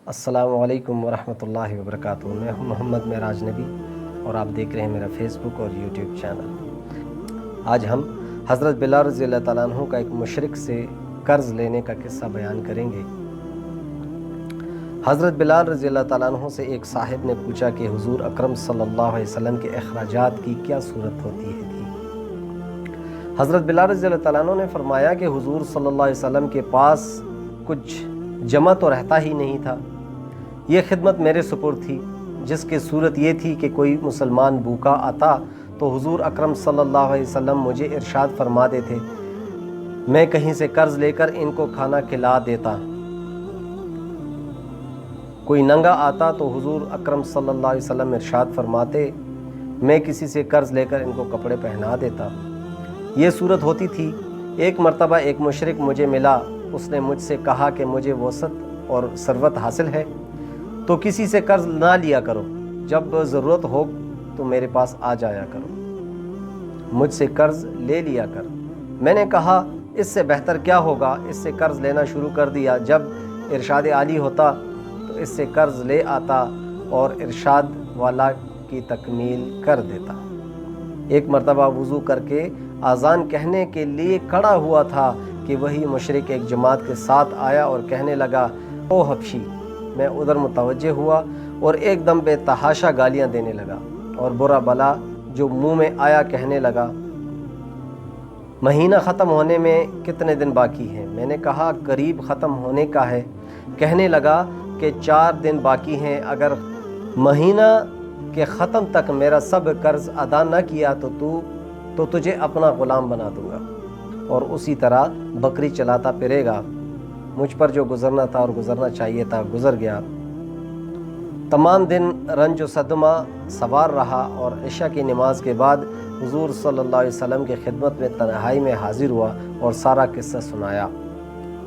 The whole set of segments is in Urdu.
السلام علیکم ورحمۃ اللہ وبرکاتہ۔ میں ہوں محمد معراج نبی اور آپ دیکھ رہے ہیں میرا فیس بک اور یوٹیوب چینل۔ آج ہم حضرت بلال رضی اللہ تعالیٰ عنہ کا ایک مشرک سے قرض لینے کا قصہ بیان کریں گے۔ حضرت بلال رضی اللہ تعالیٰ عنہ سے ایک صاحب نے پوچھا کہ حضور اکرم صلی اللہ علیہ وسلم کے اخراجات کی کیا صورت ہوتی ہے تھی؟ حضرت بلال رضی اللہ تعالیٰ عنہ نے فرمایا کہ حضور صلی اللہ علیہ وسلم کے پاس کچھ جمع تو رہتا ہی نہیں تھا، یہ خدمت میرے سپرد تھی، جس کی صورت یہ تھی کہ کوئی مسلمان بھوکا آتا تو حضور اکرم صلی اللہ علیہ وسلم مجھے ارشاد فرما دیتے، میں کہیں سے قرض لے کر ان کو کھانا کھلا دیتا۔ کوئی ننگا آتا تو حضور اکرم صلی اللہ علیہ وسلم ارشاد فرماتے، میں کسی سے قرض لے کر ان کو کپڑے پہنا دیتا۔ یہ صورت ہوتی تھی۔ ایک مرتبہ ایک مشرک مجھے ملا، اس نے مجھ سے کہا کہ مجھے وسعت اور ثروت حاصل ہے تو کسی سے قرض نہ لیا کرو، جب ضرورت ہو تو میرے پاس آ جایا کرو، مجھ سے قرض لے لیا کر۔ میں نے کہا اس سے بہتر کیا ہوگا، اس سے قرض لینا شروع کر دیا۔ جب ارشاد عالی ہوتا تو اس سے قرض لے آتا اور ارشاد والا کی تکمیل کر دیتا۔ ایک مرتبہ وضو کر کے اذان کہنے کے لیے کھڑا ہوا تھا کہ وہی مشرک ایک جماعت کے ساتھ آیا اور کہنے لگا، او حبشی۔ میں ادھر متوجہ ہوا اور ایک دم بے تحاشا گالیاں دینے لگا اور برا بلا جو منہ میں آیا کہنے لگا، مہینہ ختم ہونے میں کتنے دن باقی ہیں؟ میں نے کہا قریب ختم ہونے کا ہے۔ کہنے لگا کہ 4 دن باقی ہیں، اگر مہینہ کے ختم تک میرا سب قرض ادا نہ کیا تو تجھے اپنا غلام بنا دوں گا اور اسی طرح بکری چلاتا پھرے گا۔ مجھ پر جو گزرنا تھا اور گزرنا چاہیے تھا گزر گیا۔ تمام دن رنج و صدمہ سوار رہا اور عشاء کی نماز کے بعد حضور صلی اللہ علیہ وسلم کی خدمت میں تنہائی میں حاضر ہوا اور سارا قصہ سنایا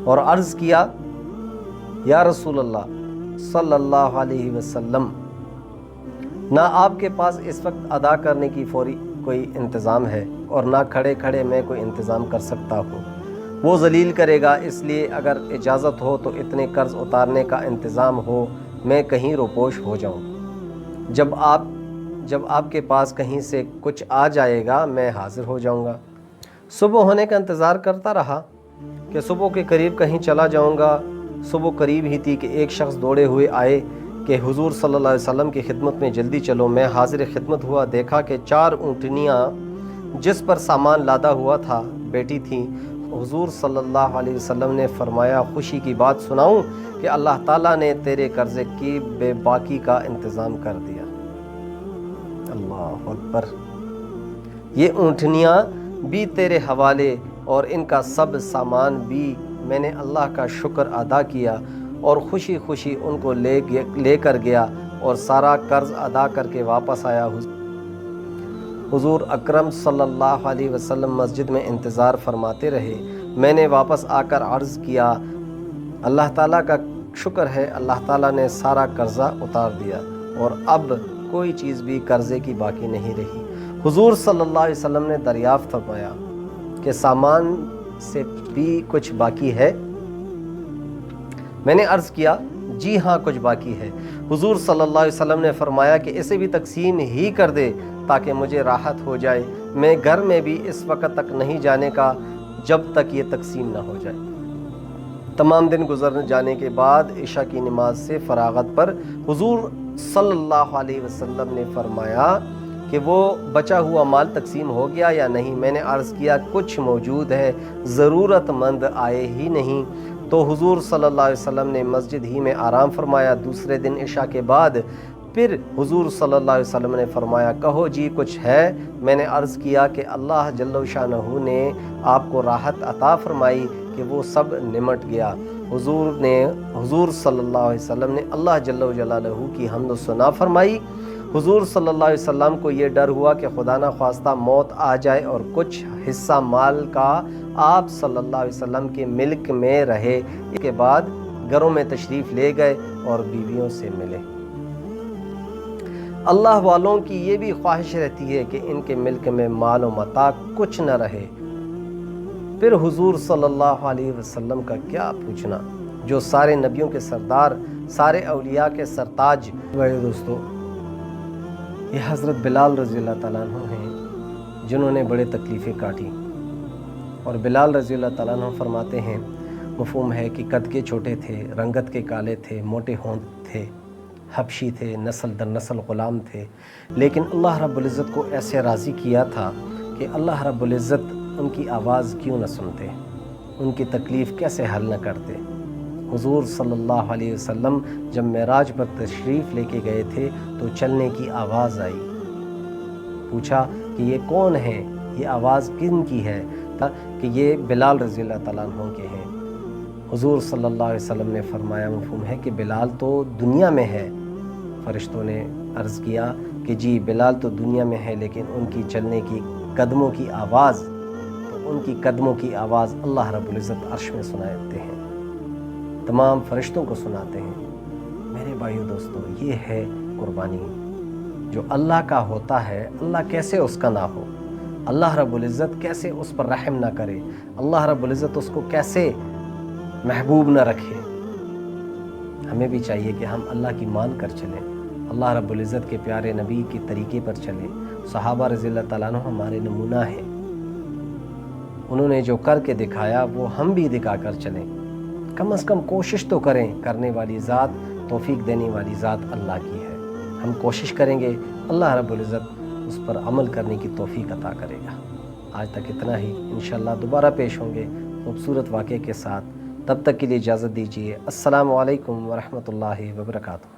اور عرض کیا، یا رسول اللہ صلی اللہ علیہ وسلم، نہ آپ کے پاس اس وقت ادا کرنے کی فوری کوئی انتظام ہے اور نہ کھڑے کھڑے میں کوئی انتظام کر سکتا ہوں، وہ ذلیل کرے گا، اس لیے اگر اجازت ہو تو اتنے قرض اتارنے کا انتظام ہو، میں کہیں روپوش ہو جاؤں۔ جب آپ کے پاس کہیں سے کچھ آ جائے گا میں حاضر ہو جاؤں گا۔ صبح ہونے کا انتظار کرتا رہا کہ صبح کے قریب کہیں چلا جاؤں گا۔ صبح قریب ہی تھی کہ ایک شخص دوڑے ہوئے آئے کہ حضور صلی اللہ علیہ وسلم کی خدمت میں جلدی چلو۔ میں حاضر خدمت ہوا، دیکھا کہ 4 اونٹنیاں جس پر سامان لادا ہوا تھا بیٹھی تھیں۔ حضور صلی اللہ علیہ وسلم نے فرمایا، خوشی کی بات سناؤں کہ اللہ تعالیٰ نے تیرے قرضے کی بے باکی کا انتظام کر دیا۔ اللہ اکبر۔ یہ اونٹنیاں بھی تیرے حوالے اور ان کا سب سامان بھی۔ میں نے اللہ کا شکر ادا کیا اور خوشی خوشی ان کو لے کر گیا اور سارا قرض ادا کر کے واپس آیا۔ حضور اکرم صلی اللہ علیہ وسلم مسجد میں انتظار فرماتے رہے۔ میں نے واپس آ کر عرض کیا، اللہ تعالیٰ کا شکر ہے، اللہ تعالیٰ نے سارا قرضہ اتار دیا اور اب کوئی چیز بھی قرضے کی باقی نہیں رہی۔ حضور صلی اللہ علیہ وسلم نے دریافت فرمایا کہ سامان سے بھی کچھ باقی ہے؟ میں نے عرض کیا، جی ہاں کچھ باقی ہے۔ حضور صلی اللہ علیہ وسلم نے فرمایا کہ اسے بھی تقسیم ہی کر دے تاکہ مجھے راحت ہو جائے، میں گھر میں بھی اس وقت تک نہیں جانے کا جب تک یہ تقسیم نہ ہو جائے۔ تمام دن گزر جانے کے بعد عشاء کی نماز سے فراغت پر حضور صلی اللہ علیہ وسلم نے فرمایا کہ وہ بچا ہوا مال تقسیم ہو گیا یا نہیں؟ میں نے عرض کیا، کچھ موجود ہے، ضرورت مند آئے ہی نہیں۔ تو حضور صلی اللہ علیہ وسلم نے مسجد ہی میں آرام فرمایا۔ دوسرے دن عشاء کے بعد پھر حضور صلی اللہ علیہ وسلم نے فرمایا، کہو جی کچھ ہے؟ میں نے عرض کیا کہ اللہ جل شانہ نے آپ کو راحت عطا فرمائی کہ وہ سب نمٹ گیا۔ حضور صلی اللہ علیہ وسلم نے اللہ جل جلالہ کی حمد و ثنا فرمائی۔ حضور صلی اللہ علیہ وسلم کو یہ ڈر ہوا کہ خدا نہ خواستہ موت آ جائے اور کچھ حصہ مال کا آپ صلی اللہ علیہ وسلم کے ملک میں رہے۔ اس کے بعد گھروں میں تشریف لے گئے اور بیویوں سے ملے۔ اللہ والوں کی یہ بھی خواہش رہتی ہے کہ ان کے ملک میں مال و متاع کچھ نہ رہے۔ پھر حضور صلی اللہ علیہ وسلم کا کیا پوچھنا، جو سارے نبیوں کے سردار، سارے اولیاء کے سرتاج۔ بھائی دوستو، یہ حضرت بلال رضی اللہ تعالیٰ عنہ ہیں جنہوں نے بڑے تکلیفیں کاٹی، اور بلال رضی اللہ تعالیٰ عنہ فرماتے ہیں، مفہوم ہے کہ قد کے چھوٹے تھے، رنگت کے کالے تھے، موٹے ہونٹ تھے، حبشی تھے، نسل در نسل غلام تھے، لیکن اللہ رب العزت کو ایسے راضی کیا تھا کہ اللہ رب العزت ان کی آواز کیوں نہ سنتے، ان کی تکلیف کیسے حل نہ کرتے۔ حضور صلی اللہ علیہ وسلم جب معراج پر تشریف لے کے گئے تھے تو چلنے کی آواز آئی، پوچھا کہ یہ کون ہے، یہ آواز کن کی ہے؟ کہ یہ بلال رضی اللہ تعالیٰ عنہ کے ہیں۔ حضور صلی اللہ علیہ وسلم نے فرمایا، مفہوم ہے کہ بلال تو دنیا میں ہے۔ فرشتوں نے عرض کیا کہ جی بلال تو دنیا میں ہے، لیکن ان کی چلنے کی قدموں کی آواز، تو ان کی قدموں کی آواز اللہ رب العزت عرش میں سناتے ہیں، تمام فرشتوں کو سناتے ہیں۔ میرے بھائیو دوستو، یہ ہے قربانی۔ جو اللہ کا ہوتا ہے، اللہ کیسے اس کا نہ ہو؟ اللہ رب العزت کیسے اس پر رحم نہ کرے؟ اللہ رب العزت اس کو کیسے محبوب نہ رکھے؟ ہمیں بھی چاہیے کہ ہم اللہ کی مان کر چلیں، اللہ رب العزت کے پیارے نبی کے طریقے پر چلیں۔ صحابہ رضی اللہ تعالیٰ عنہ ہمارے نمونہ ہیں، انہوں نے جو کر کے دکھایا وہ ہم بھی دکھا کر چلیں۔ کم از کم کوشش تو کریں، کرنے والی ذات، توفیق دینے والی ذات اللہ کی ہے۔ ہم کوشش کریں گے، اللہ رب العزت اس پر عمل کرنے کی توفیق عطا کرے گا۔ آج تک اتنا ہی، انشاءاللہ دوبارہ پیش ہوں گے خوبصورت واقعے کے ساتھ۔ تب تک کے لیے اجازت دیجیے۔ السلام علیکم ورحمۃ اللہ وبرکاتہ۔